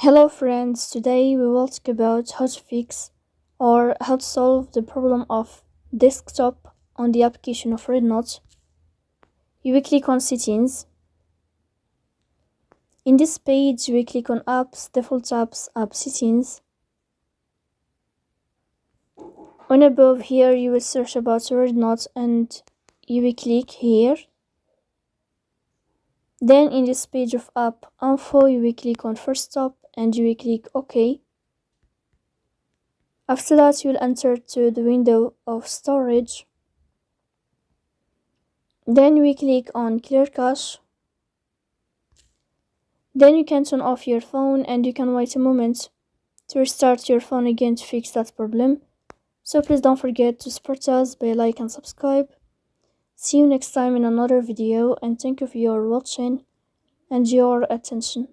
Hello friends, today we will talk about how to fix or how to solve the problem of desktop on the application of REDnote. You will click on settings. In this page we click on apps, default apps, app settings. On above here you will search about REDnote and you will click here. Then in this page of app info you will click on first stop and you will click OK. After that you will enter to the window of storage. Then we click on clear cache. Then you can turn off your phone and you can wait a moment to restart your phone again to fix that problem. So please don't forget to support us by like and subscribe. See you next time in another video and thank you for your watching and your attention.